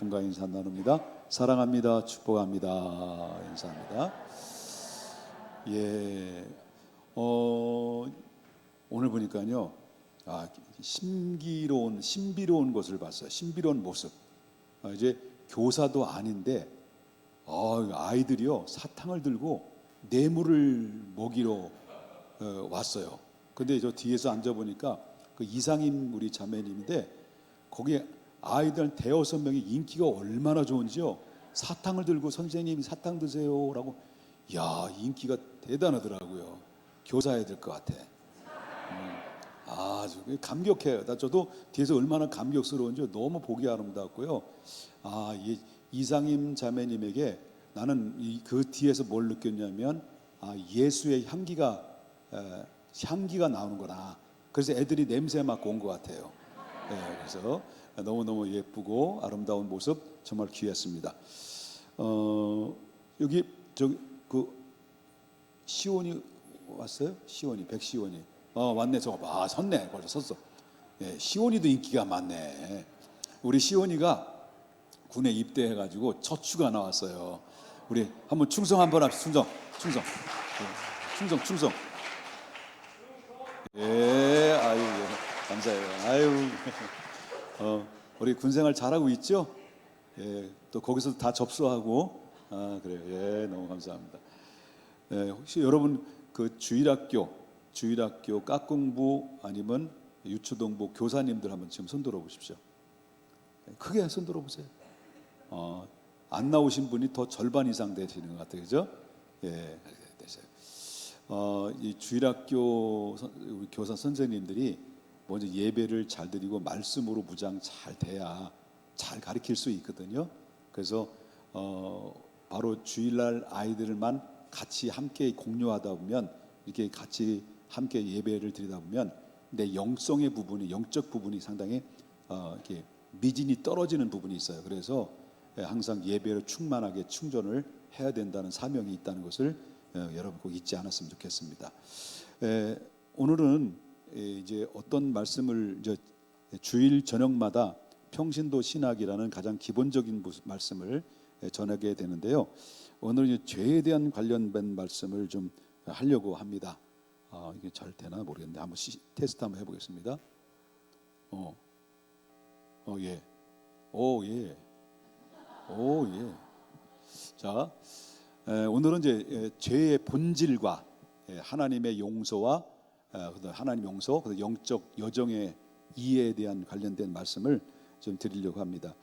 품과 인사 나눕니다. 사랑합니다. 축복합니다. 인사합니다. 예, 오늘 보니까요, 신비로운 것을 봤어요. 신비로운 모습. 이제 교사도 아닌데, 아이들이요 사탕을 들고 뇌물을 먹이러 왔어요. 근데 저 뒤에서 앉아 보니까 그 이상임 우리 자매님인데, 거기에 아이들 대여섯 명이 인기가 얼마나 좋은지요. 사탕을 들고 선생님이 사탕 드세요라고. 야, 인기가 대단하더라고요. 교사해야 될 것 같아. 아주 감격해요. 저도 뒤에서 얼마나 감격스러운지 너무 보기 아름답고요. 이상임 자매님에게 나는 그 뒤에서 뭘 느꼈냐면, 예수의 향기가 나오는구나. 그래서 애들이 냄새 맡고 온 것 같아요. 그래서 너무너무 예쁘고 아름다운 모습 정말 귀했습니다. 여기 시온이 왔어요? 시온이, 백시온이. 왔네. 저거 섰네. 벌써 섰어. 시온이도 인기가 많네. 우리 시온이가 군에 입대해가지고 첫 휴가 나왔어요. 우리 한번 충성 한번 합시다. 충성. 아유, 감사해요. 우리 군생활 잘하고 있죠? 또 거기서 다 접수하고. 그래요. 너무 감사합니다. 혹시 여러분 그 주일학교 깍공부 아니면 유초동부 교사님들 한번 지금 손 들어 보십시오. 크게 손 들어 보세요. 안 나오신 분이 더 절반 이상 되시는 것 같아요, 그죠? 되세요. 이 주일학교 우리 교사 선생님들이 먼저 예배를 잘 드리고 말씀으로 무장 잘 돼야 잘 가르칠 수 있거든요. 그래서 바로 주일날 아이들만 같이 함께 공유하다 보면, 이렇게 같이 함께 예배를 드리다 보면 내 영적 부분이 상당히 이렇게 미진이 떨어지는 부분이 있어요. 그래서 항상 예배를 충만하게 충전을 해야 된다는 사명이 있다는 것을 여러분 꼭 잊지 않았으면 좋겠습니다. 오늘은 이제 어떤 말씀을 이제 주일 저녁마다 평신도 신학이라는 가장 기본적인 말씀을 전하게 되는데요. 오늘은 죄에 대한 관련된 말씀을 좀 하려고 합니다. 이게 잘 되나 모르겠는데 한번 테스트 한번 해보겠습니다. 자, 오늘은 이제 죄의 본질과 하나님의 용서와 하나님 용서, 영적 여정의 이해에 대한 관련된 말씀을 좀 드리려고 합니다.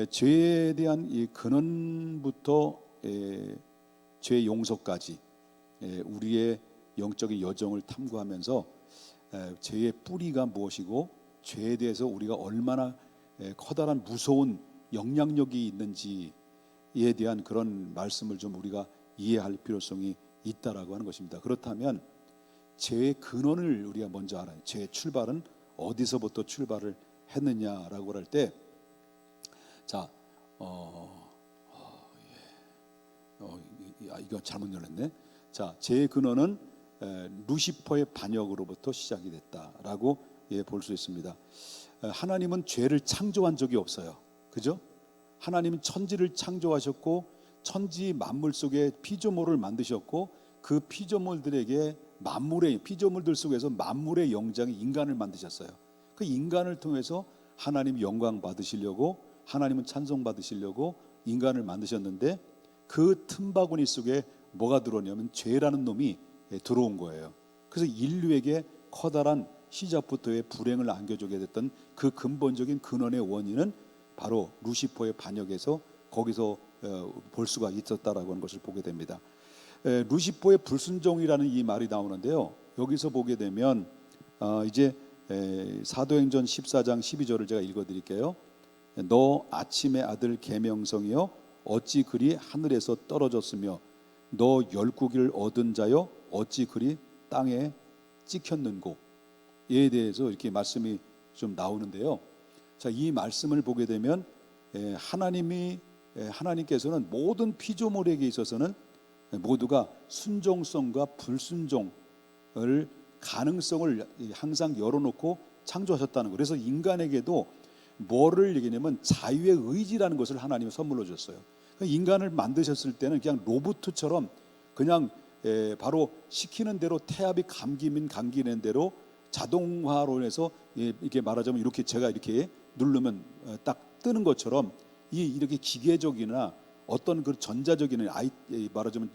죄에 대한 이 근원부터 죄 용서까지 우리의 영적인 여정을 탐구하면서 죄의 뿌리가 무엇이고 죄에 대해서 우리가 얼마나 커다란 무서운 영향력이 있는지에 대한 그런 말씀을 좀 우리가 이해할 필요성이 있다라고 하는 것입니다. 그렇다면 죄의 근원을 우리가 먼저 알아요. 죄의 출발은 어디서부터 출발을 했느냐라고 할 때, 자, 이거 잘못 열렸네. 자, 죄의 근원은 루시퍼의 반역으로부터 시작이 됐다라고 볼 수 있습니다. 하나님은 죄를 창조한 적이 없어요. 그죠? 하나님은 천지를 창조하셨고 천지 만물 속에 피조물을 만드셨고 그 피조물들에게 피조물들 속에서 만물의 영장이 인간을 만드셨어요. 그 인간을 통해서 하나님 영광 받으시려고, 하나님은 찬송 받으시려고 인간을 만드셨는데, 그 틈바구니 속에 뭐가 들어오냐면 죄라는 놈이 들어온 거예요. 그래서 인류에게 커다란 시작부터의 불행을 안겨주게 됐던 그 근본적인 근원의 원인은 바로 루시퍼의 반역에서 거기서 볼 수가 있었다라고 하는 것을 보게 됩니다. 루시퍼의 불순종이라는 이 말이 나오는데요. 여기서 보게 되면 이제 사도행전 14장 12절을 제가 읽어드릴게요. 너 아침의 아들 계명성이여 어찌 그리 하늘에서 떨어졌으며 너 열국을 얻은 자여 어찌 그리 땅에 찍혔는고. 이에 대해서 이렇게 말씀이 좀 나오는데요. 자, 이 말씀을 보게 되면 하나님께서는 모든 피조물에게 있어서는 모두가 순종성과 불순종을 가능성을 항상 열어놓고 창조하셨다는 거. 그래서 인간에게도 뭐를 얘기냐면 자유의 의지라는 것을 하나님이 선물로 줬어요. 인간을 만드셨을 때는 그냥 로봇처럼 그냥 바로 시키는 대로 태압이 감기면 감기는 대로 자동화로 해서 이렇게 말하자면 이렇게 제가 이렇게 누르면 딱 뜨는 것처럼 이렇게 기계적이나 어떤 그 전자적인 말하자면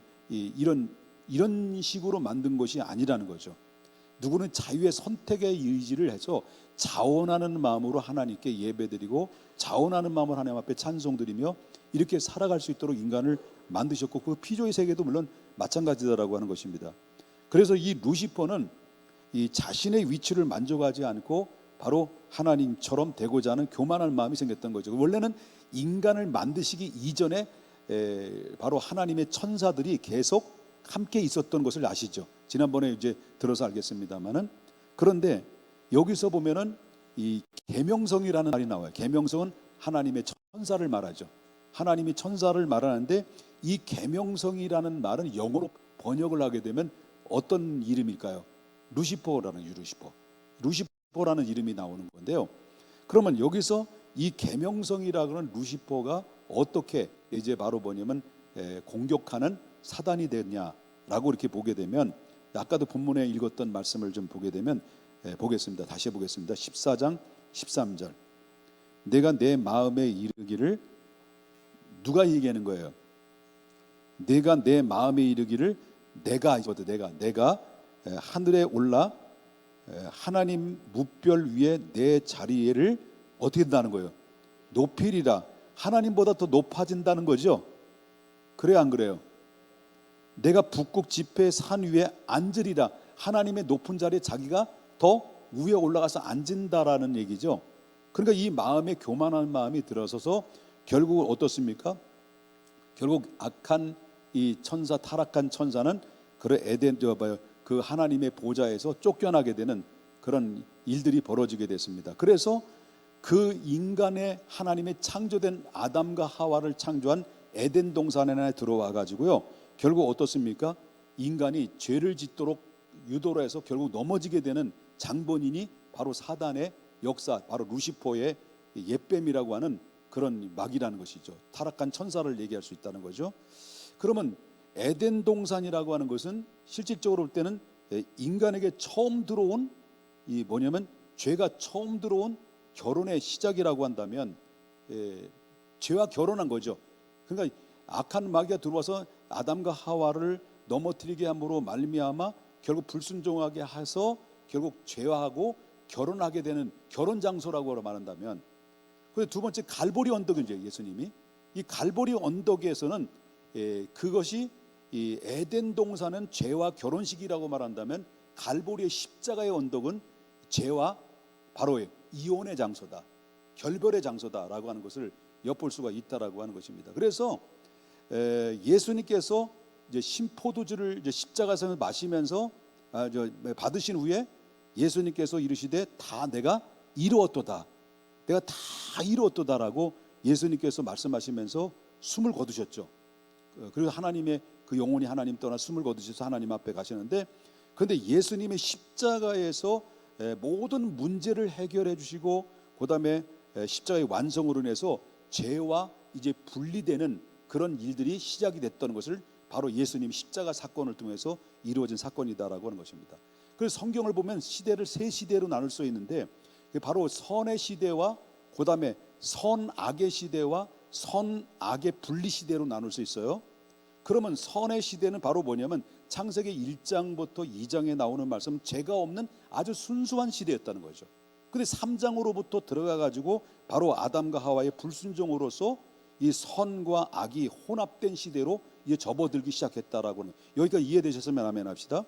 이런 식으로 만든 것이 아니라는 거죠. 누구는 자유의 선택의 의지를 해서 자원하는 마음으로 하나님께 예배드리고 자원하는 마음으로 하나님 앞에 찬송드리며 이렇게 살아갈 수 있도록 인간을 만드셨고 그 피조의 세계도 물론 마찬가지다라고 하는 것입니다. 그래서 이 루시퍼는 이 자신의 위치를 만족하지 않고 바로 하나님처럼 되고자 하는 교만한 마음이 생겼던 거죠. 원래는 인간을 만드시기 이전에 바로 하나님의 천사들이 계속 함께 있었던 것을 아시죠? 지난번에 이제 들어서 알겠습니다만은, 그런데 여기서 보면은 이 계명성이라는 말이 나와요. 계명성은 하나님의 천사를 말하죠. 하나님이 천사를 말하는데 이 계명성이라는 말은 영어로 번역을 하게 되면 어떤 이름일까요? 루시퍼라는 이름이 나오는 건데요. 그러면 여기서 이 계명성이라고 하는 루시퍼가 어떻게 이제 바로 뭐냐면 공격하는 사단이 됐냐라고 이렇게 보게 되면, 아까도 본문에 읽었던 말씀을 좀 보게 되면 보겠습니다. 다시 보겠습니다. 14장 13절. 내가 내 마음에 이르기를, 누가 얘기하는 거예요? 내가 내 마음에 이르기를 내가 하늘에 올라 하나님 뭇별 위에 내 자리를 어떻게 된다는 거예요? 높이리라. 하나님보다 더 높아진다는 거죠. 그래요, 안 그래요? 내가 북극 지폐 산 위에 앉으리라. 하나님의 높은 자리에 자기가 더 위에 올라가서 앉은다라는 얘기죠. 그러니까 이 마음에 교만한 마음이 들어서서 결국 어떻습니까? 결국 악한 이 천사, 타락한 천사는 그 에덴 그 하나님의 보좌에서 쫓겨나게 되는 그런 일들이 벌어지게 됐습니다. 그래서 그 인간의 하나님의 창조된 아담과 하와를 창조한 에덴 동산에 들어와 가지고요, 결국 어떻습니까? 인간이 죄를 짓도록 유도로 해서 결국 넘어지게 되는 장본인이 바로 사단의 역사, 바로 루시퍼의 옛뱀이라고 하는 그런 막이라는 것이죠. 타락한 천사를 얘기할 수 있다는 거죠. 그러면 에덴 동산이라고 하는 것은 실질적으로 볼 때는 인간에게 처음 들어온 이 뭐냐면 죄가 처음 들어온 결혼의 시작이라고 한다면 죄와 결혼한 거죠. 그러니까 악한 마귀가 들어와서 아담과 하와를 넘어뜨리게 함으로 말미암아 결국 불순종하게 해서 결국 죄와하고 결혼하게 되는 결혼 장소라고 말한다면, 그리고 두 번째 갈보리 언덕이죠. 예수님이 이 갈보리 언덕에서는 그것이 이 에덴 동산은 죄와 결혼식이라고 말한다면 갈보리의 십자가의 언덕은 죄와 바로 이혼의 장소다, 결별의 장소다라고 하는 것을 엿볼 수가 있다라고 하는 것입니다. 그래서 예수님께서 이제 신포도주를 이제 십자가에서 마시면서 받으신 후에 예수님께서 이르시되 다 내가 이루었도다, 내가 다 이루었도다라고 예수님께서 말씀하시면서 숨을 거두셨죠. 그리고 하나님의 그 영혼이 하나님 떠나 숨을 거두셔서 하나님 앞에 가시는데, 그런데 예수님의 십자가에서 모든 문제를 해결해 주시고 그다음에 십자가의 완성으로 인해서 죄와 이제 분리되는 그런 일들이 시작이 됐던 것을 바로 예수님 십자가 사건을 통해서 이루어진 사건이다라고 하는 것입니다. 그래서 성경을 보면 시대를 세 시대로 나눌 수 있는데, 바로 선의 시대와 그다음에 선악의 시대와 선악의 분리 시대로 나눌 수 있어요. 그러면 선의 시대는 바로 뭐냐면 창세기 1장부터 2장에 나오는 말씀, 죄가 없는 아주 순수한 시대였다는 거죠. 근데 3장으로부터 들어가 가지고 바로 아담과 하와의 불순종으로서 이 선과 악이 혼합된 시대로 이제 접어들기 시작했다라고는, 여기까지 이해되셨으면 아멘 합시다.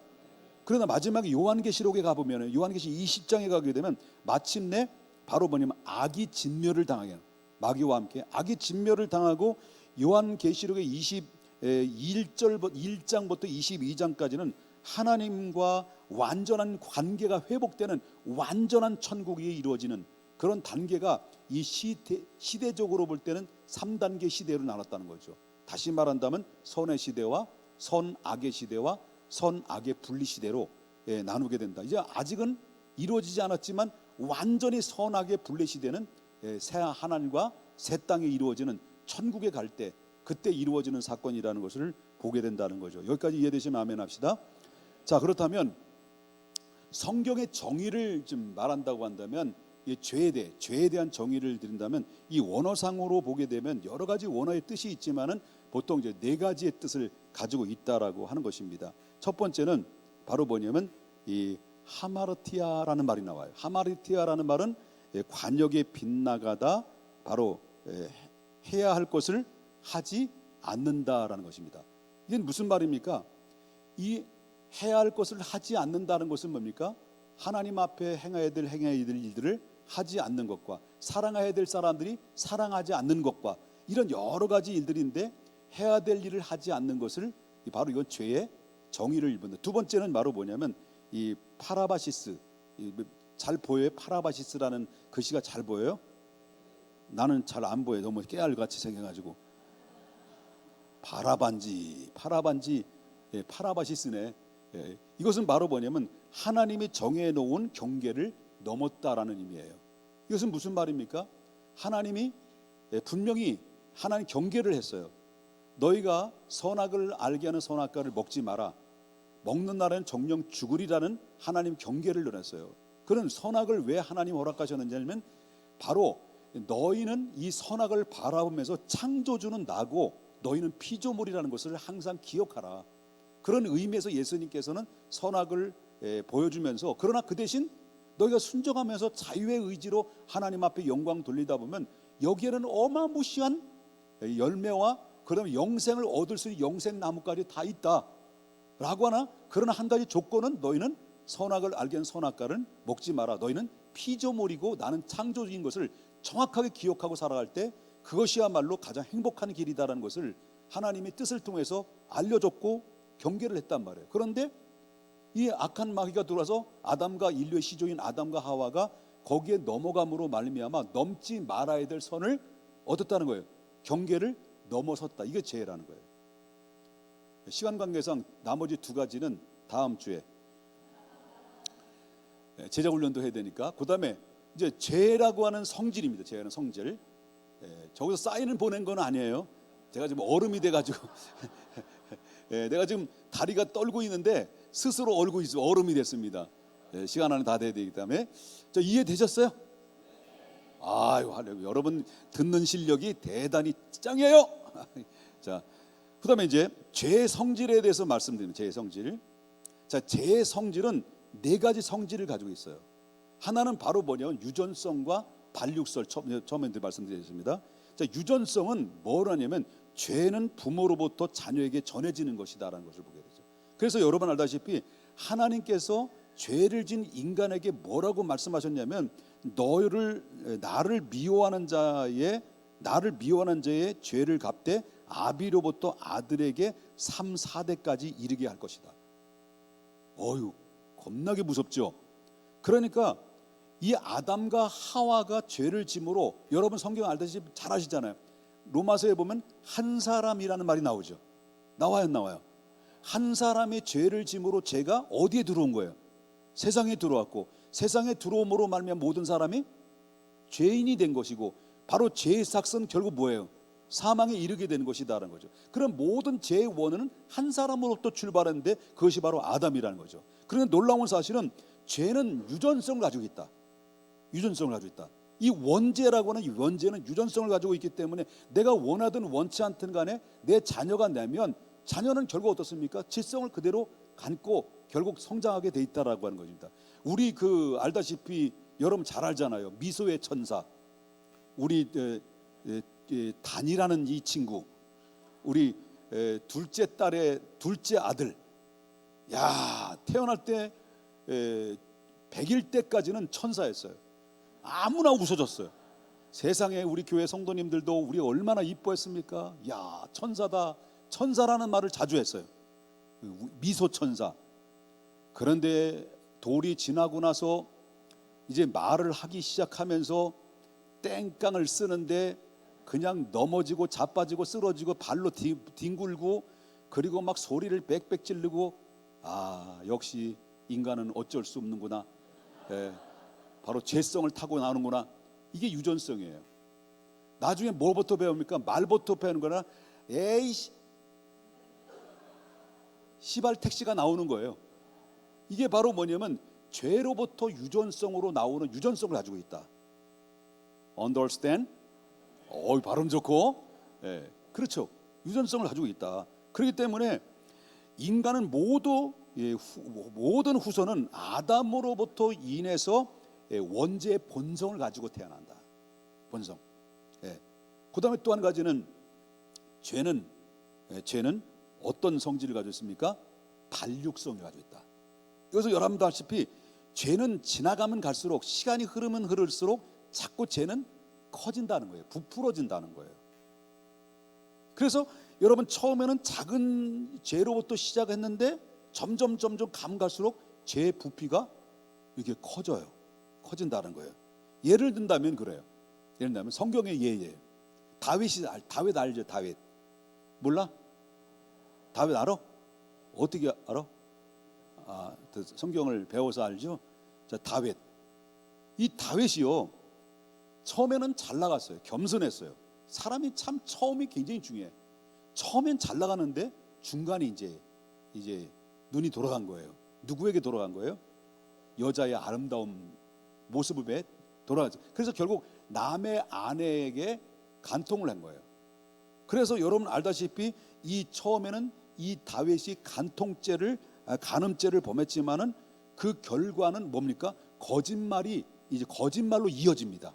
그러나 마지막에 요한계시록에 가보면, 요한계시 20장에 가게 되면 마침내 바로 뭐냐면 악이 진멸을 당하게 해요. 마귀와 함께 악이 진멸을 당하고 요한계시록의 1장부터 22장까지는 하나님과 완전한 관계가 회복되는 완전한 천국이 이루어지는 그런 단계가 이 시대적으로 볼 때는 3단계 시대로 나눴다는 거죠. 다시 말한다면 선의 시대와 선악의 시대와 선악의 분리 시대로 나누게 된다. 이제 아직은 이루어지지 않았지만 완전히 선악의 분리 시대는 새 하나님과 새 땅에 이루어지는 천국에 갈 때 그때 이루어지는 사건이라는 것을 보게 된다는 거죠. 여기까지 이해되시면 아멘 합시다. 자, 그렇다면 성경의 정의를 좀 말한다고 한다면 이 죄에 대한 정의를 드린다면 이 원어상으로 보게 되면 여러 가지 원어의 뜻이 있지만은 보통 이제 네 가지의 뜻을 가지고 있다라고 하는 것입니다. 첫 번째는 바로 뭐냐면 이 하마르티아라는 말이 나와요. 하마르티아라는 말은 관역에 빗나가다, 바로 해야 할 것을 하지 않는다라는 것입니다. 이게 무슨 말입니까? 이 해야 할 것을 하지 않는다는 것은 뭡니까? 하나님 앞에 행해야 될 일들을 하지 않는 것과 사랑해야 될 사람들이 사랑하지 않는 것과 이런 여러 가지 일들인데 해야 될 일을 하지 않는 것을 바로 이건 죄의 정의를 입는다. 두 번째는 바로 뭐냐면 이 파라바시스, 잘 보여요? 파라바시스라는 글씨가 잘 보여요? 나는 잘 안 보여요. 너무 깨알같이 생겨가지고. 파라반지, 파라바시스네. 이것은 바로 뭐냐면 하나님이 정해놓은 경계를 넘었다라는 의미예요. 이것은 무슨 말입니까? 하나님이 분명히 하나님 경계를 했어요. 너희가 선악을 알게 하는 선악과를 먹지 마라. 먹는 날에는 정령 죽으리라는 하나님 경계를 내렸어요. 그런 선악을 왜 하나님 허락하셨느냐면 바로 너희는 이 선악을 바라보면서 창조주는 나고 너희는 피조물이라는 것을 항상 기억하라. 그런 의미에서 예수님께서는 선악을 보여주면서 그러나 그 대신 너희가 순종하면서 자유의 의지로 하나님 앞에 영광 돌리다 보면 여기에는 어마무시한 열매와 그다음에 영생을 얻을 수 있는 영생 나무까지 다 있다라고 하나, 그러나 한 가지 조건은 너희는 선악을 알게 하는 선악과를 먹지 마라. 너희는 피조물이고 나는 창조주인 것을 정확하게 기억하고 살아갈 때 그것이야말로 가장 행복한 길이다라는 것을 하나님의 뜻을 통해서 알려줬고 경계를 했단 말이에요. 그런데 이 악한 마귀가 들어와서 아담과 인류의 시종인 아담과 하와가 거기에 넘어감으로 말미암아 넘지 말아야 될 선을 얻었다는 거예요. 경계를 넘어섰다. 이게 죄라는 거예요. 시간 관계상 나머지 두 가지는 다음 주에 제자 훈련도 해야 되니까. 그다음에 이제 죄라고 하는 성질입니다. 죄라는 성질. 저기서 사인을 보낸 건 아니에요. 제가 지금 얼음이 돼가지고 내가 지금 다리가 떨고 있는데 스스로 얼고 있어 얼음이 됐습니다. 시간 안에 다 돼야 되기 때문에. 자, 이해되셨어요? 아유, 여러분 듣는 실력이 대단히 짱이에요. 자, 그다음에 이제 죄의 성질에 대해서 말씀드립니다. 죄의 성질. 자, 죄의 성질은 네 가지 성질을 가지고 있어요. 하나는 바로 뭐냐면 유전성과 반륙설. 처음에 말씀드렸습니다. 자, 유전성은 뭐라냐면 죄는 부모로부터 자녀에게 전해지는 것이다라는 것을 보게 되죠. 그래서 여러분 알다시피 하나님께서 죄를 진 인간에게 뭐라고 말씀하셨냐면 나를 미워하는 자의 죄를 갚되 아비로부터 아들에게 3, 4대까지 이르게 할 것이다. 어휴, 겁나게 무섭죠. 그러니까 이 아담과 하와가 죄를 짐으로, 여러분 성경 알다시피 잘 아시잖아요. 로마서에 보면 한 사람이라는 말이 나오죠. 나와요. 한 사람의 죄를 짐으로 죄가 어디에 들어온 거예요? 세상에 들어왔고, 세상에 들어옴으로 말미암아 모든 사람이 죄인이 된 것이고, 바로 죄의 삭은 결국 뭐예요? 사망에 이르게 되는 것이다라는 거죠. 그럼 모든 죄의 원인은 한 사람으로부터 출발했는데 그것이 바로 아담이라는 거죠. 그런데 놀라운 사실은 죄는 유전성을 가지고 있다. 이 원죄라고 하는 이 원죄는 유전성을 가지고 있기 때문에 내가 원하든 원치 않든 간에 내 자녀가 내면 자녀는 결국 어떻습니까? 질성을 그대로 갖고 결국 성장하게 돼 있다라고 하는 것입니다. 우리 알다시피 여러분 잘 알잖아요. 미소의 천사, 우리 단이라는 이 친구, 우리 둘째 딸의 둘째 아들, 야, 태어날 때 100일 때까지는 천사였어요. 아무나 웃어줬어요. 세상에 우리 교회 성도님들도 우리 얼마나 이뻐했습니까? 야, 천사다. 천사라는 말을 자주 했어요. 미소 천사. 그런데 돌이 지나고 나서 이제 말을 하기 시작하면서 땡깡을 쓰는데 그냥 넘어지고 자빠지고 쓰러지고 발로 뒹굴고 그리고 막 소리를 빽빽 지르고, 아, 역시 인간은 어쩔 수 없는구나. 바로 죄성을 타고 나오는구나. 이게 유전성이에요. 나중에 뭐부터 배웁니까? 말부터 배우는 거나 에이씨 시발 택시가 나오는 거예요. 이게 바로 뭐냐면 죄로부터 유전성으로 나오는 유전성을 가지고 있다. Understand? 발음 좋고, 예, 그렇죠. 유전성을 가지고 있다. 그렇기 때문에 인간은 모든 후손은 아담으로부터 인해서 원죄의 본성을 가지고 태어난다. 본성. 예. 그다음에 또 한 가지는 죄는 어떤 성질을 가지고 있습니까? 반육성을 가지고 있다. 여기서 여러분도 아시다시피 죄는 지나가면 갈수록, 시간이 흐르면 흐를수록 자꾸 죄는 커진다는 거예요. 부풀어진다는 거예요. 그래서 여러분 처음에는 작은 죄로부터 시작했는데 점점 감 갈수록 죄의 부피가 이게 커진다는 거예요. 예를 든다면 그래요. 예를 들면 성경의 예예요. 다윗 알죠? 다윗 몰라? 다윗 알아? 어떻게 알아? 성경을 배워서 알죠? 자, 다윗. 이 다윗이요, 처음에는 잘 나갔어요. 겸손했어요. 사람이 참 처음이 굉장히 중요해. 처음엔 잘 나가는데 중간에 이제 눈이 돌아간 거예요. 누구에게 돌아간 거예요? 여자의 아름다운 모습에 돌아가죠. 그래서 결국 남의 아내에게 간통을 한 거예요. 그래서 여러분 알다시피 이 처음에는 이 다윗이 간음죄를 범했지만은 그 결과는 뭡니까? 거짓말로 이어집니다.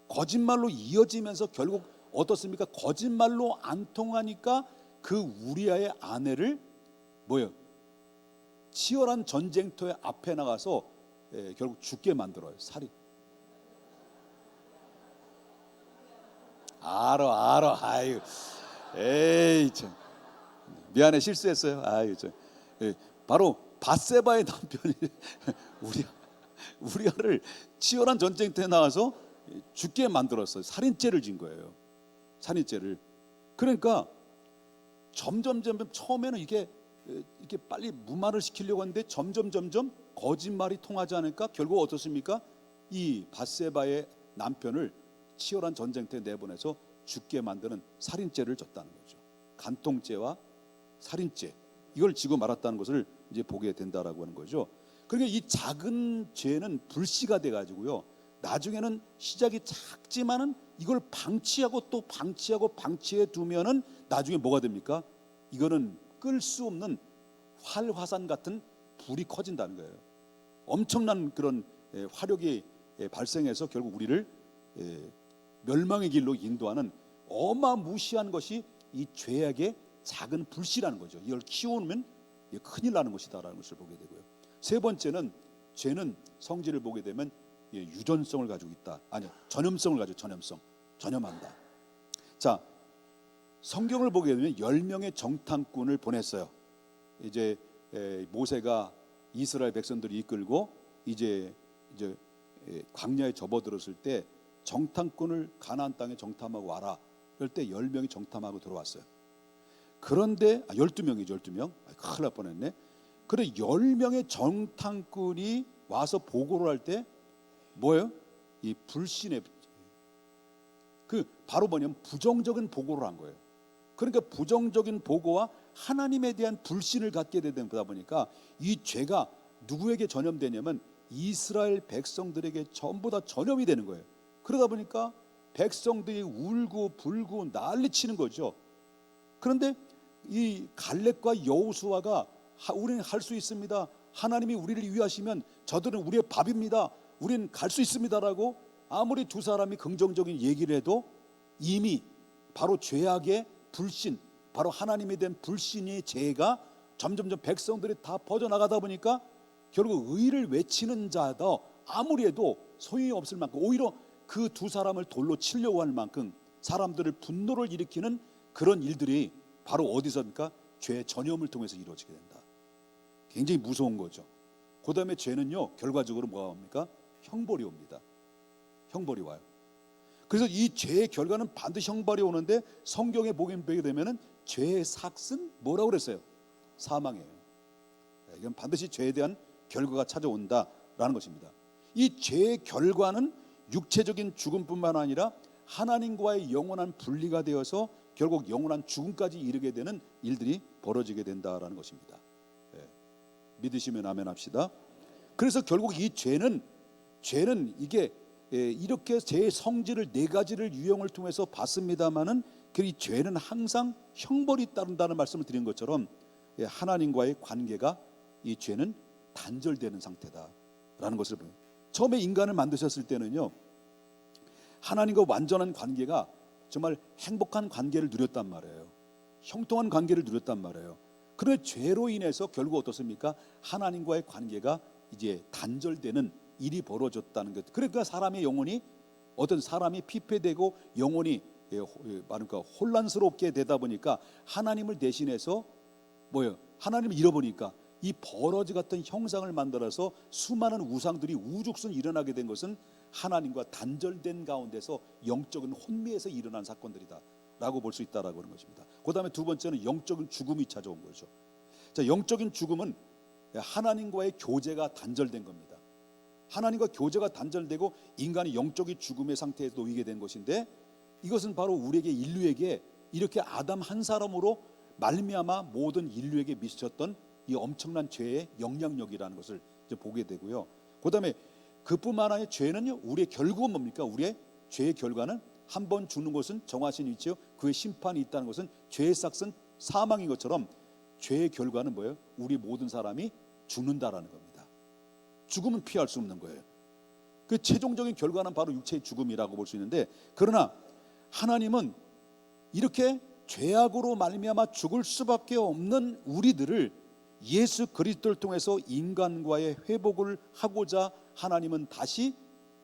거짓말로 이어지면서 결국 어떻습니까? 거짓말로 안 통하니까 그 우리아의 아내를 치열한 전쟁터의 앞에 나가서 결국 죽게 만들어요. 살인. 알아. 아유, 에이 참. 미안해, 실수했어요. 아유 참. 바로 밧세바의 남편이 우리아를 치열한 전쟁터에 나가서 죽게 만들었어요. 살인죄를 진 거예요. 살인죄를. 그러니까 점점 처음에는 이게 빨리 무마를 시키려고 하는데 점점 거짓말이 통하지 않으니까 결국 어떻습니까? 이 밧세바의 남편을 치열한 전쟁터에 내보내서 죽게 만드는 살인죄를 졌다는 거죠. 간통죄와 살인죄, 이걸 지고 말았다는 것을 이제 보게 된다라고 하는 거죠. 그러니까 이 작은 죄는 불씨가 돼 가지고요, 나중에는 시작이 작지만은 이걸 방치해 두면은 나중에 뭐가 됩니까? 이거는 끌 수 없는 활화산 같은 불이 커진다는 거예요. 엄청난 그런 화력이 발생해서 결국 우리를 멸망의 길로 인도하는 어마무시한 것이 이 죄악의 작은 불씨라는 거죠. 이걸 키우면 큰일 나는 것이다라는 것을 보게 되고요. 세 번째는 죄는 성질을 보게 되면 유전성을 가지고 있다. 전염성을 가지고 전염한다. 자, 성경을 보게 되면 10명의 정탐꾼을 보냈어요. 이제 모세가 이스라엘 백성들을 이끌고 이제 광야에 접어들었을 때 정탐꾼을 가나안 땅에 정탐하고 와라. 그럴 때 10명이 정탐하고 들어왔어요. 그런데 12명이죠. 12명. 큰일 날 뻔했네. 그래 10명의 정탐꾼이 와서 보고를 할 때 뭐예요? 이 불신의 바로 뭐냐면 부정적인 보고를 한 거예요. 그러니까 부정적인 보고와 하나님에 대한 불신을 갖게 되다 보니까 이 죄가 누구에게 전염되냐면 이스라엘 백성들에게 전부 다 전염이 되는 거예요. 그러다 보니까 백성들이 울고 불고 난리치는 거죠. 그런데 이 갈렙과 여호수아가 우리는 할 수 있습니다. 하나님이 우리를 위하시면 저들은 우리의 밥입니다. 우리는 갈 수 있습니다라고 아무리 두 사람이 긍정적인 얘기를 해도 이미 바로 죄악의 불신, 바로 하나님에 대한 불신의 죄가 점점 백성들이 다 퍼져나가다 보니까 결국 의를 외치는 자도 아무리 해도 소용이 없을 만큼, 오히려 그 두 사람을 돌로 치려고 할 만큼 사람들을 분노를 일으키는 그런 일들이 바로 어디서입니까? 죄의 전염을 통해서 이루어지게 된다. 굉장히 무서운 거죠. 그 다음에 죄는요, 결과적으로 뭐가 옵니까? 형벌이 옵니다. 형벌이 와요. 그래서 이 죄의 결과는 반드시 형벌이 오는데 성경에 보게 되면은 죄의 삭은 뭐라고 그랬어요? 사망이에요. 이건 반드시 죄에 대한 결과가 찾아온다라는 것입니다. 이 죄의 결과는 육체적인 죽음뿐만 아니라 하나님과의 영원한 분리가 되어서 결국 영원한 죽음까지 이르게 되는 일들이 벌어지게 된다라는 것입니다. 믿으시면 아멘 합시다. 그래서 결국 이 죄는 이게 이렇게 제 성질을 네 가지를 유형을 통해서 봤습니다마는 이 죄는 항상 형벌이 따른다는 말씀을 드린 것처럼 하나님과의 관계가 이 죄는 단절되는 상태다라는 것을 보여요. 처음에 인간을 만드셨을 때는요, 하나님과 완전한 관계가 정말 행복한 관계를 누렸단 말이에요. 형통한 관계를 누렸단 말이에요. 그런데 죄로 인해서 결국 어떻습니까? 하나님과의 관계가 이제 단절되는 일이 벌어졌다는 것. 그러니까 사람의 영혼이, 어떤 사람이 피폐되고 영혼이 그러니까 혼란스럽게 되다 보니까 하나님을 대신해서 하나님을 잃어보니까 이 버러지 같은 형상을 만들어서 수많은 우상들이 우죽순 일어나게 된 것은 하나님과 단절된 가운데서 영적인 혼미에서 일어난 사건들이다 라고 볼 수 있다라고 하는 것입니다. 그 다음에 두 번째는 영적인 죽음이 찾아온 거죠. 자, 영적인 죽음은 하나님과의 교제가 단절된 겁니다. 하나님과 교제가 단절되고 인간이 영적인 죽음의 상태에 놓이게 된 것인데, 이것은 바로 우리에게, 인류에게 이렇게 아담 한 사람으로 말미암아 모든 인류에게 미쳤던 이 엄청난 죄의 영향력이라는 것을 이제 보게 되고요. 그 다음에 그뿐만 아니라 죄는요, 우리의 결국은 뭡니까? 우리의 죄의 결과는 한 번 죽는 것은 정하신 위치요, 그의 심판이 있다는 것은 죄의 삭은 사망인 것처럼 죄의 결과는 뭐예요? 우리 모든 사람이 죽는다라는 겁니다. 죽음은 피할 수 없는 거예요. 그 최종적인 결과는 바로 육체의 죽음이라고 볼 수 있는데, 그러나 하나님은 이렇게 죄악으로 말미암아 죽을 수밖에 없는 우리들을 예수 그리스도를 통해서 인간과의 회복을 하고자 하나님은 다시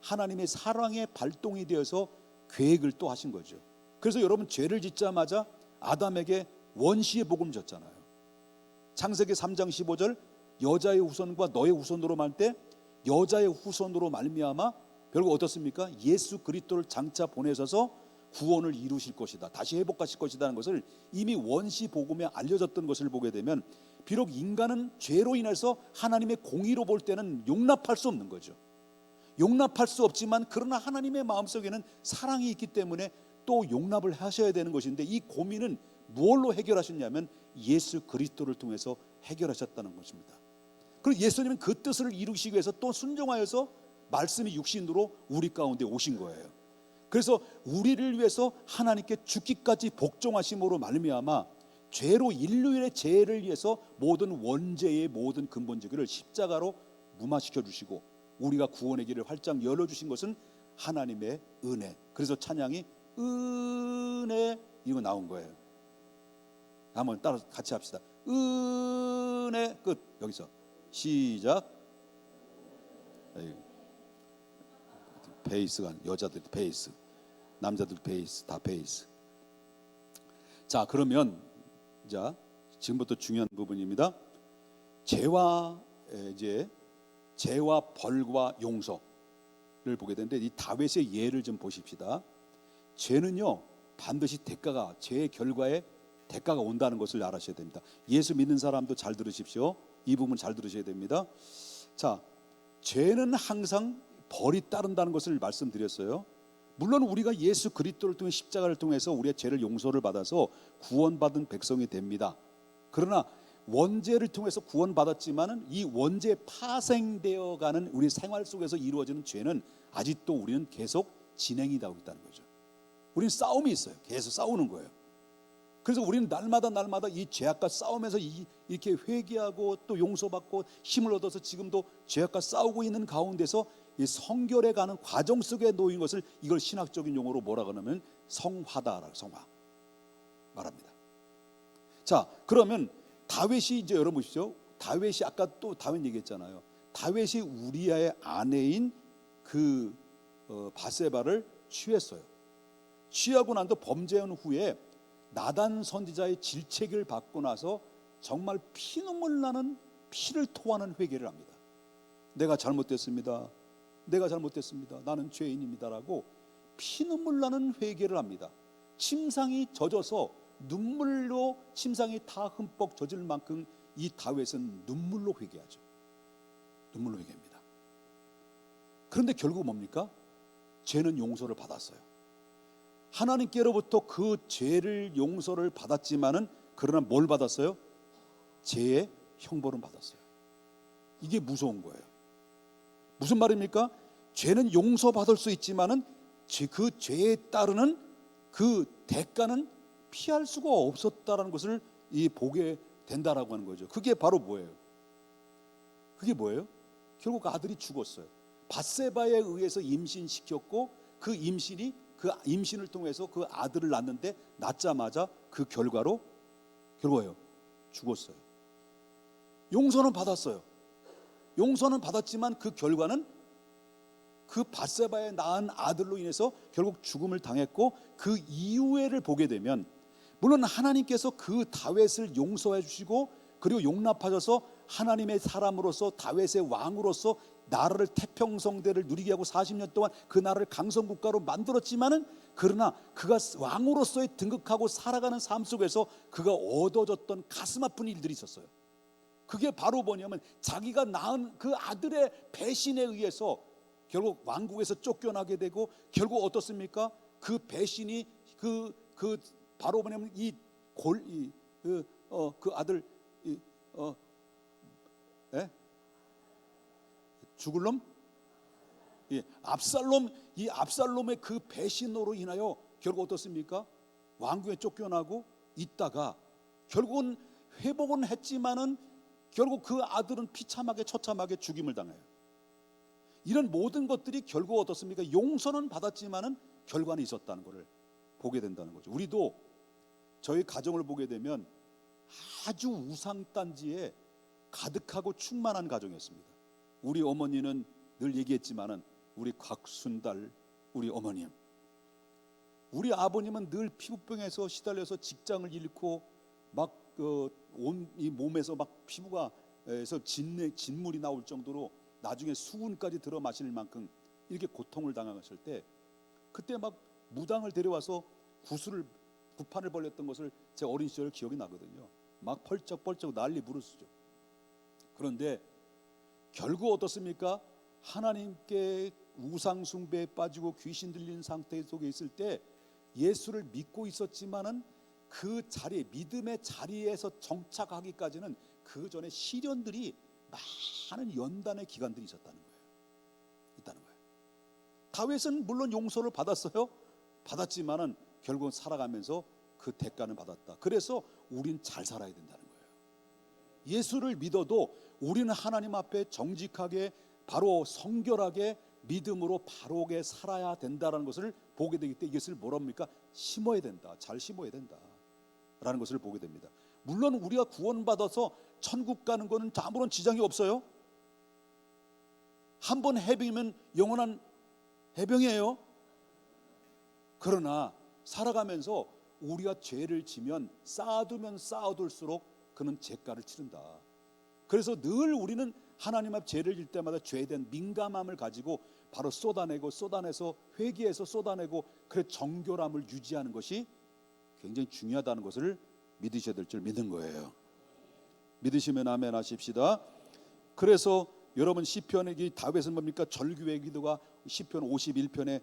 하나님의 사랑의 발동이 되어서 계획을 또 하신 거죠. 그래서 여러분, 죄를 짓자마자 아담에게 원시의 복음을 줬잖아요. 창세기 3장 15절, 여자의 후손과 너의 후손으로 말 때 여자의 후손으로 말미암아 결국 어떻습니까? 예수 그리스도를 장차 보내셔서 구원을 이루실 것이다, 다시 회복하실 것이라는 것을 이미 원시 복음에 알려졌던 것을 보게 되면, 비록 인간은 죄로 인해서 하나님의 공의로 볼 때는 용납할 수 없는 거죠. 용납할 수 없지만 그러나 하나님의 마음속에는 사랑이 있기 때문에 또 용납을 하셔야 되는 것인데, 이 고민은 무엇로 해결하셨냐면 예수 그리스도를 통해서 해결하셨다는 것입니다. 그리고 예수님은 그 뜻을 이루시기 위해서 또 순종하여서 말씀이 육신으로 우리 가운데 오신 거예요. 그래서 우리를 위해서 하나님께 죽기까지 복종하심으로 말미암아 죄로, 인류의 죄를 위해서 모든 원죄의 모든 근본적을 십자가로 무마시켜 주시고 우리가 구원의 길을 활짝 열어주신 것은 하나님의 은혜. 그래서 찬양이 은혜 이거 나온 거예요. 한번 따라 같이 합시다. 은혜. 끝. 여기서 시작. 베이스가, 여자들 베이스, 남자들 베이스, 다 베이스. 자, 그러면 자, 지금부터 중요한 부분입니다. 죄와 벌과 용서를 보게 되는데, 이 다윗의 예를 좀 보십시다. 죄는요, 반드시 죄의 결과에 대가가 온다는 것을 알아셔야 됩니다. 예수 믿는 사람도 잘 들으십시오. 이 부분 잘 들으셔야 됩니다. 자, 죄는 항상 벌이 따른다는 것을 말씀드렸어요. 물론 우리가 예수 그리스도를 통해 십자가를 통해서 우리의 죄를 용서를 받아서 구원받은 백성이 됩니다. 그러나 원죄를 통해서 구원받았지만은 이 원죄에 파생되어가는 우리 생활 속에서 이루어지는 죄는 아직도 우리는 계속 진행이 되고 있다는 거죠. 우리는 싸움이 있어요. 계속 싸우는 거예요. 그래서 우리는 날마다 이 죄악과 싸우면서 이렇게 회개하고 또 용서받고 힘을 얻어서 지금도 죄악과 싸우고 있는 가운데서 이 성결에 가는 과정 속에 놓인 것을, 이걸 신학적인 용어로 뭐라고 하냐면 성화다라고, 성화 말합니다. 자, 그러면 다윗이, 이제 여러분 보십시오. 다윗이 아까 또 다윗 얘기했잖아요. 다윗이 우리아의 아내인 그 바세바를 취했어요. 취하고 난 뒤 범죄한 후에 나단 선지자의 질책을 받고 나서 정말 피눈물 나는, 피를 토하는 회개를 합니다. 내가 잘못됐습니다. 나는 죄인입니다라고 피눈물 나는 회개를 합니다. 침상이 젖어서 눈물로 침상이 다 흠뻑 젖을 만큼 이 다윗은 눈물로 회개하죠. 눈물로 회개합니다. 그런데 결국 뭡니까? 죄는 용서를 받았어요. 하나님께로부터 그 죄를 용서를 받았지만은 그러나 뭘 받았어요? 죄의 형벌은 받았어요. 이게 무서운 거예요. 무슨 말입니까? 죄는 용서받을 수 있지만은 그 죄에 따르는 그 대가는 피할 수가 없었다라는 것을 보게 된다라고 하는 거죠. 그게 바로 뭐예요? 그게 뭐예요? 결국 아들이 죽었어요. 밧세바에 의해서 임신시켰고 그 임신을 통해서 그 아들을 낳는데 낳자마자 그 결과로 결과예요. 죽었어요. 용서는 받았어요. 용서는 받았지만 그 결과는 그 밧세바에 낳은 아들로 인해서 결국 죽음을 당했고, 그 이후에를 보게 되면 물론 하나님께서 그 다윗을 용서해 주시고 그리고 용납하셔서 하나님의 사람으로서 다윗의 왕으로서 나라를 태평성대를 누리게 하고 40년 동안 그 나라를 강성국가로 만들었지만은 그러나 그가 왕으로서의 등극하고 살아가는 삶 속에서 그가 얻어졌던 가슴 아픈 일들이 있었어요. 그게 바로 뭐냐면 자기가 낳은 그 아들의 배신에 의해서 결국 왕국에서 쫓겨나게 되고, 결국 어떻습니까? 그 배신이 그 바로 뭐냐면 그 아들 죽을 놈? 압살롬의 그 배신으로 인하여 결국 어떻습니까? 왕궁에 쫓겨나고 있다가 결국은 회복은 했지만은 결국 그 아들은 비참하게 처참하게 죽임을 당해요. 이런 모든 것들이 결국 어떻습니까? 용서는 받았지만은 결과는 있었다는 것을 보게 된다는 거죠. 우리도 저희 가정을 보게 되면 아주 우상단지에 가득하고 충만한 가정이었습니다. 우리 어머니는 늘 얘기했지만은 우리 곽순달 우리 어머님, 우리 아버님은 늘 피부병에서 시달려서 직장을 잃고 막 온 이 몸에서 막 피부가에서 진물이 나올 정도로 나중에 수은까지 들어 마실 만큼 이렇게 고통을 당하셨을 때, 그때 막 무당을 데려와서 구판을 벌렸던 것을 제 어린 시절 기억이 나거든요. 막 펄쩍펄쩍 난리 부르스죠. 그런데 결국 어떻습니까? 하나님께 우상 숭배에 빠지고 귀신 들리는 상태 속에 있을 때 예수를 믿고 있었지만은 그 자리, 믿음의 자리에서 정착하기까지는 그 전에 시련들이 많은 연단의 기간들이 있다는 거예요. 다윗은 물론 용서를 받았어요. 받았지만은 결국은 살아가면서 그 대가는 받았다. 그래서 우린 잘 살아야 된다는 거예요. 예수를 믿어도 우리는 하나님 앞에 정직하게, 바로 성결하게, 믿음으로 바로게 살아야 된다는 것을 보게 되기 때문에 이것을 뭐랍니까? 심어야 된다. 잘 심어야 된다라는 것을 보게 됩니다. 물론 우리가 구원받아서 천국 가는 것은 아무런 지장이 없어요. 한 번 해병이면 영원한 해병이에요. 그러나 살아가면서 우리가 죄를 지면 쌓아두면 쌓아둘수록 그는 죄가를 치른다. 그래서 늘 우리는 하나님 앞 죄를 질 때마다 죄에 대한 민감함을 가지고 바로 쏟아내서 회개해서 쏟아내고, 그래 정결함을 유지하는 것이 굉장히 중요하다는 것을 믿으셔야 될 줄 믿는 거예요. 믿으시면 아멘 하십시다. 그래서 여러분 시편의 다윗은 뭡니까? 절규의 기도가 시편 51편에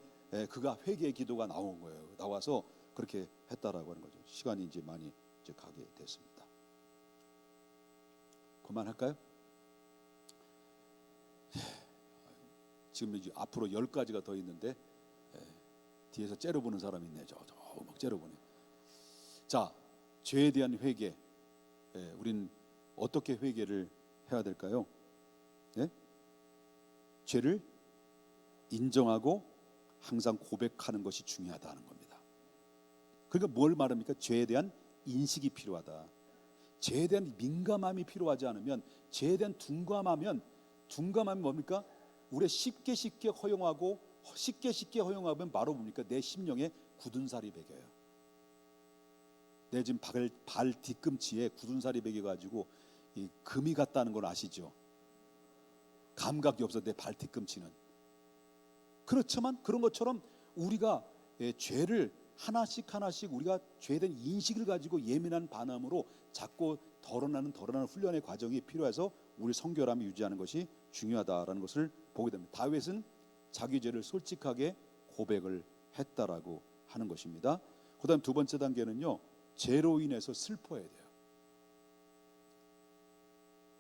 그가 회개의 기도가 나온 거예요. 나와서 그렇게 했다라고 하는 거죠. 시간이 이제 많이 가게 됐습니다. 그만할까요? 지금 이제 앞으로 10가지가 더 있는데 뒤에서 째려보는 사람이 있네. 저 막 째려보네. 자, 죄에 대한 회개, 우린 어떻게 회개를 해야 될까요? 죄를 인정하고 항상 고백하는 것이 중요하다는 겁니다. 그러니까 뭘 말합니까? 죄에 대한 인식이 필요하다. 죄에 대한 민감함이 필요하지 않으면, 죄에 대한 둔감함이 뭡니까? 우리가 쉽게 허용하고 쉽게 허용하면 바로 뭡니까? 내 심령에 굳은 살이 배겨요. 내 지금 발 뒤꿈치에 굳은 살이 배겨가지고 이 금이 갔다는 걸 아시죠? 감각이 없어 내 발 뒤꿈치는. 그렇지만 그런 것처럼 우리가 죄를 하나씩 우리가 죄에 대한 인식을 가지고 예민한 반응으로 자꾸 덜어나는 훈련의 과정이 필요해서 우리 성결함을 유지하는 것이 중요하다라는 것을 보게 됩니다. 다윗은 자기 죄를 솔직하게 고백을 했다라고 하는 것입니다. 그다음 두 번째 단계는요, 죄로 인해서 슬퍼해야 돼요.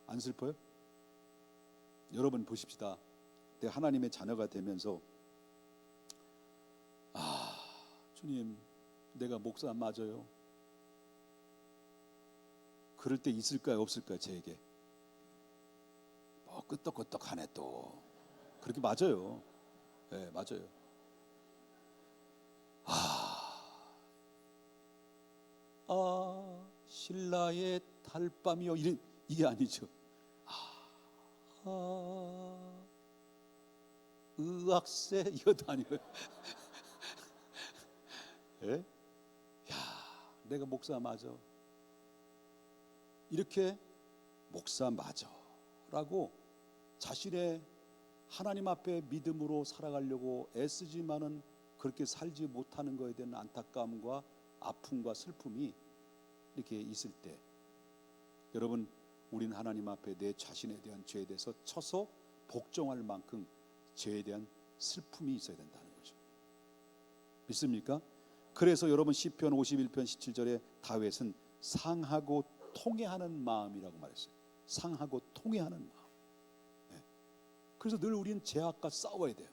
안 슬퍼요? 여러분 보십시다. 내가 하나님의 자녀가 되면서 주님, 내가 목사 맞아요. 그럴 때 있을까요, 없을까요? 제게 끄떡끄떡하네 또. 그렇게 맞아요. 네, 맞아요. 신라의 달밤이요, 이게 아니죠. 의학세 이것도 아니고요. 예? 야, 내가 목사 맞아. 이렇게 목사 맞아라고 자신의 하나님 앞에 믿음으로 살아가려고 애쓰지만은 그렇게 살지 못하는 것에 대한 안타까움과 아픔과 슬픔이 이렇게 있을 때, 여러분, 우리는 하나님 앞에 내 자신에 대한 죄에 대해서 쳐서 복종할 만큼 죄에 대한 슬픔이 있어야 된다는 거죠. 믿습니까? 그래서 여러분 시편 51편 17절에 다윗은 상하고 통회하는 마음이라고 말했어요. 상하고 통회하는 마음. 네. 그래서 늘 우리는 죄악과 싸워야 돼요.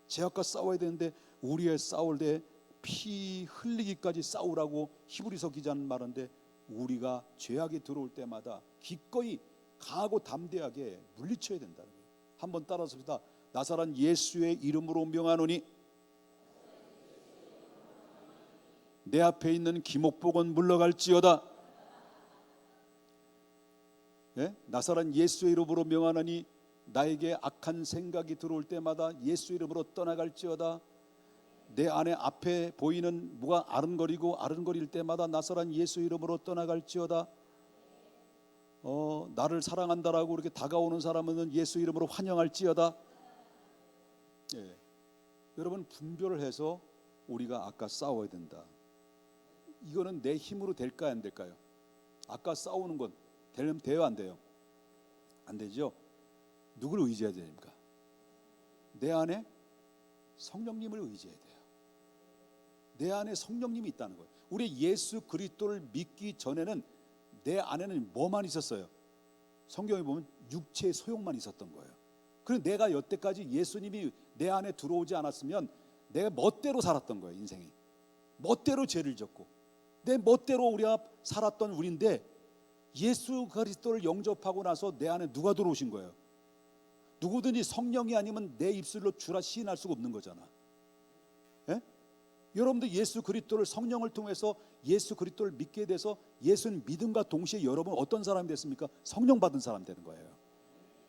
죄악과 싸워야 되는데, 우리의 싸울 때 피 흘리기까지 싸우라고 히브리서 기자는 말하는데, 우리가 죄악이 들어올 때마다 기꺼이 강하고 담대하게 물리쳐야 된다는 거예요. 한번 따라서 봅시다. 나사렛 예수의 이름으로 명하노니 내 앞에 있는 기목복은 물러갈지어다. 예? 나사렛 예수의 이름으로 명하노니 나에게 악한 생각이 들어올 때마다 예수 이름으로 떠나갈지어다. 내 안에 앞에 보이는 뭐가 아른거릴 때마다 나사렛 예수 이름으로 떠나갈지어다. 나를 사랑한다라고 이렇게 다가오는 사람은 예수 이름으로 환영할지어다. 예. 여러분, 분별을 해서 우리가 아까 싸워야 된다. 이거는 내 힘으로 될까요, 안 될까요? 아까 싸우는 건 되려면 돼요, 안 돼요? 안 되죠. 누구를 의지해야 됩니까? 내 안에 성령님을 의지해야 돼요. 내 안에 성령님이 있다는 거예요. 우리 예수 그리스도를 믿기 전에는 내 안에는 뭐만 있었어요? 성경에 보면 육체의 소욕만 있었던 거예요. 그래서 내가 여태까지 예수님이 내 안에 들어오지 않았으면 내가 멋대로 살았던 거예요. 인생이 멋대로 죄를 졌고 내 멋대로 우리가 살았던 우리인데, 예수 그리스도를 영접하고 나서 내 안에 누가 들어오신 거예요? 누구든지 성령이 아니면 내 입술로 주라 시인할 수가 없는 거잖아. 예? 여러분들 예수 그리스도를 성령을 통해서 예수 그리스도를 믿게 돼서 예수는 믿음과 동시에 여러분 어떤 사람이 됐습니까? 성령 받은 사람 되는 거예요.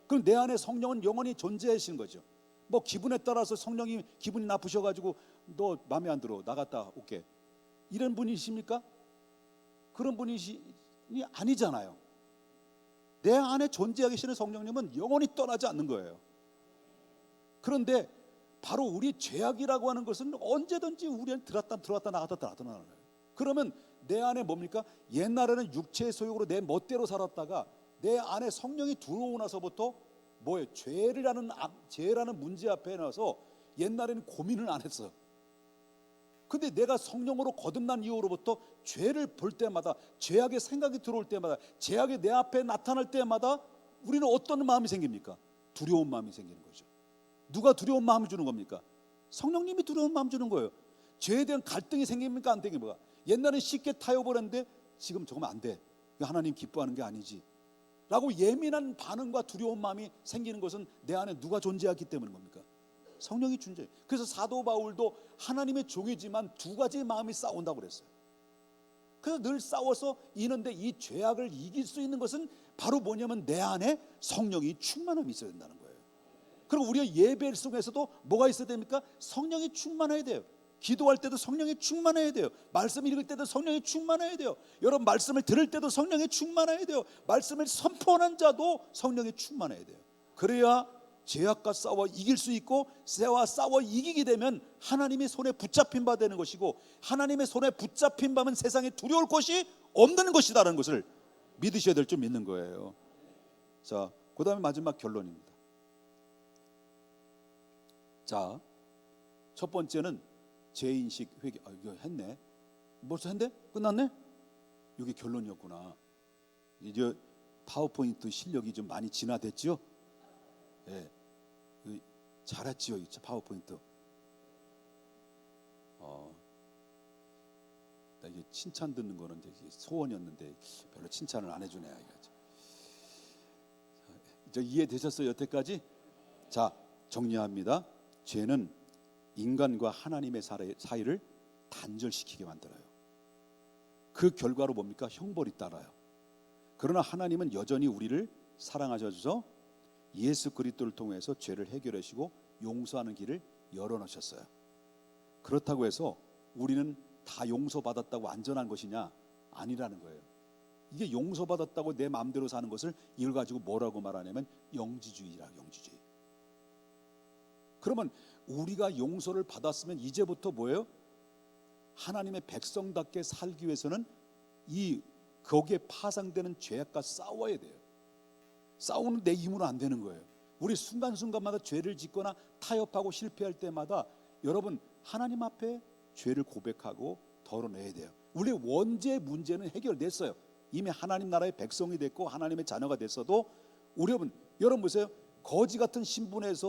그럼 내 안에 성령은 영원히 존재하시는 거죠. 뭐 기분에 따라서 성령이 기분이 나쁘셔가지고 너 마음에 안 들어 나갔다 올게, 이런 분이십니까? 그런 분이 아니잖아요. 내 안에 존재하시는 성령님은 영원히 떠나지 않는 거예요. 그런데 바로 우리 죄악이라고 하는 것은 언제든지 우리는 들어왔다 나갔다 나가는 거예요. 그러면 내 안에 뭡니까? 옛날에는 육체의 소욕으로 내 멋대로 살았다가 내 안에 성령이 들어오고 나서부터 뭐예요? 죄라는 문제 앞에 나서 옛날에는 고민을 안 했어요. 근데 내가 성령으로 거듭난 이후로부터 죄를 볼 때마다, 죄악의 생각이 들어올 때마다, 죄악이 내 앞에 나타날 때마다 우리는 어떤 마음이 생깁니까? 두려운 마음이 생기는 거죠. 누가 두려운 마음을 주는 겁니까? 성령님이 두려운 마음 주는 거예요. 죄에 대한 갈등이 생깁니까, 안 생깁니까? 옛날에 쉽게 타협을 지금 저거면 안 돼, 하나님 기뻐하는 게 아니지 라고 예민한 반응과 두려운 마음이 생기는 것은 내 안에 누가 존재하기 때문인 겁니까? 성령이 존재해요. 그래서 사도 바울도 하나님의 종이지만 두 가지 마음이 싸운다고 그랬어요. 그래서 늘 싸워서 이는데, 이 죄악을 이길 수 있는 것은 바로 뭐냐면 내 안에 성령이 충만함이 있어야 된다는 거예요. 그리고 우리가 예배 속에서도 뭐가 있어야 됩니까? 성령이 충만해야 돼요. 기도할 때도 성령이 충만해야 돼요. 말씀 읽을 때도 성령이 충만해야 돼요. 여러분, 말씀을 들을 때도 성령이 충만해야 돼요. 말씀을 선포하는 자도 성령이 충만해야 돼요. 그래야 죄악과 싸워 이길 수 있고, 죄와 싸워 이기게 되면 하나님의 손에 붙잡힌 바 되는 것이고, 하나님의 손에 붙잡힌 바면 세상에 두려울 것이 없는 것이다라는 것을 믿으셔야 될 줄 믿는 거예요. 자, 그 다음에 마지막 결론입니다. 자, 첫 번째는 죄인식 회개. 이거 했네. 벌써 했네? 끝났네? 이게 결론이었구나. 이제 파워포인트 실력이 좀 많이 진화됐죠? 예, 잘했지요, 이 파워포인트. 이게 칭찬 듣는 거는 이제 소원이었는데 별로 칭찬을 안 해주네요. 이제 이해되셨어요, 여태까지? 자, 정리합니다. 죄는 인간과 하나님의 사이를 단절시키게 만들어요. 그 결과로 뭡니까? 형벌이 따라요. 그러나 하나님은 여전히 우리를 사랑하셔서 예수 그리스도를 통해서 죄를 해결하시고 용서하는 길을 열어놓으셨어요. 그렇다고 해서 우리는 다 용서받았다고 안전한 것이냐? 아니라는 거예요. 이게 용서받았다고 내 마음대로 사는 것을 이걸 가지고 뭐라고 말하냐면 영지주의라, 영지주의. 그러면 우리가 용서를 받았으면 이제부터 뭐예요? 하나님의 백성답게 살기 위해서는 거기에 파상되는 죄악과 싸워야 돼요. 싸우는 내 힘으로 안 되는 거예요. 우리 순간순간마다 죄를 짓거나 타협하고 실패할 때마다 여러분 하나님 앞에 죄를 고백하고 덜어내야 돼요. 우리 원죄의 문제는 해결됐어요. 이미 하나님 나라의 백성이 됐고 하나님의 자녀가 됐어도 우리 여러분 보세요. 거지 같은 신분이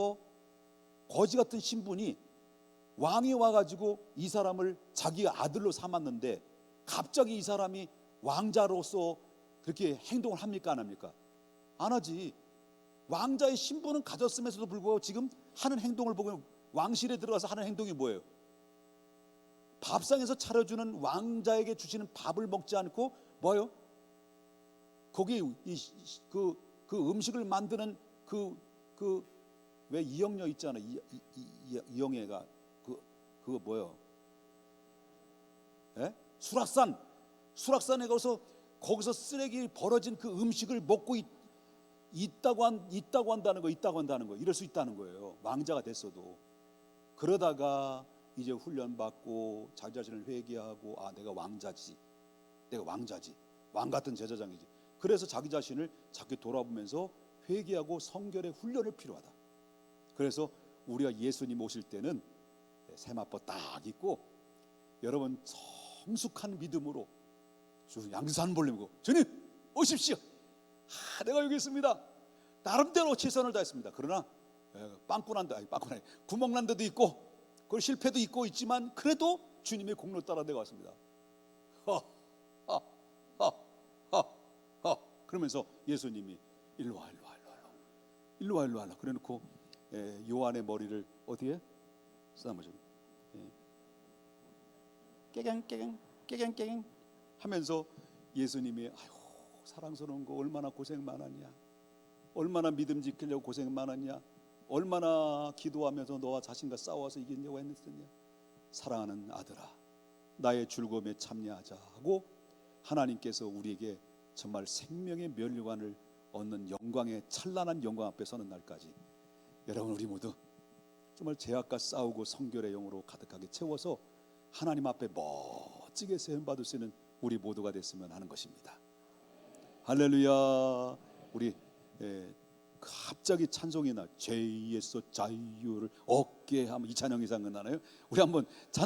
왕이 와가지고 이 사람을 자기 아들로 삼았는데 갑자기 이 사람이 왕자로서 그렇게 행동을 합니까? 안 합니까? 안 하지. 왕자의 신분은 가졌음에도 불구하고 지금 하는 행동을 보면 왕실에 들어가서 하는 행동이 뭐예요? 밥상에서 차려주는 왕자에게 주시는 밥을 먹지 않고 뭐예요? 거기 그 음식을 만드는 왜 이영녀 있잖아. 이영애가 그거 뭐예요? 예? 수락산에 가서 거기서 쓰레기 벌어진 그 음식을 먹고 있다고 한다는 거. 이럴 수 있다는 거예요. 왕자가 됐어도. 그러다가 이제 훈련받고 자기 자신을 회개하고 내가 왕자지. 왕 같은 제사장이지. 그래서 자기 자신을 자꾸 돌아보면서 회개하고 성결의 훈련을 필요하다. 그래서 우리가 예수님 오실 때는 세마포 딱 입고 여러분 성숙한 믿음으로 양산 벌리고 주님 오십시오. 내가 여기 있습니다. 나름대로 최선을 다했습니다. 그러나 구멍난 데도 있고 그 실패도 있지만 그래도 주님의 공로 따라 내가 왔습니다. 그러면서 예수님이 일로 와. 그래놓고 요한의 머리를 어디에 싸매죠. 깨갱 하면서 예수님이 사랑스러운 거 얼마나 고생 많았냐, 얼마나 믿음 지키려고 고생 많았냐, 얼마나 기도하면서 너와 자신과 싸워서 이기려고 했느냐. 사랑하는 아들아, 나의 즐거움에 참여하자 하고 하나님께서 우리에게 정말 생명의 면류관을 얻는 영광의 찬란한 영광 앞에 서는 날까지 여러분 우리 모두 정말 죄악과 싸우고 성결의 영으로 가득하게 채워서 하나님 앞에 멋지게 세움받을 수 있는 우리 모두가 됐으면 하는 것입니다. 할렐루야. 우리 갑자기 찬송이 나 죄에서 자유를 얻게 하면 이 찬양이 생각나나요? 우리 한번 찬송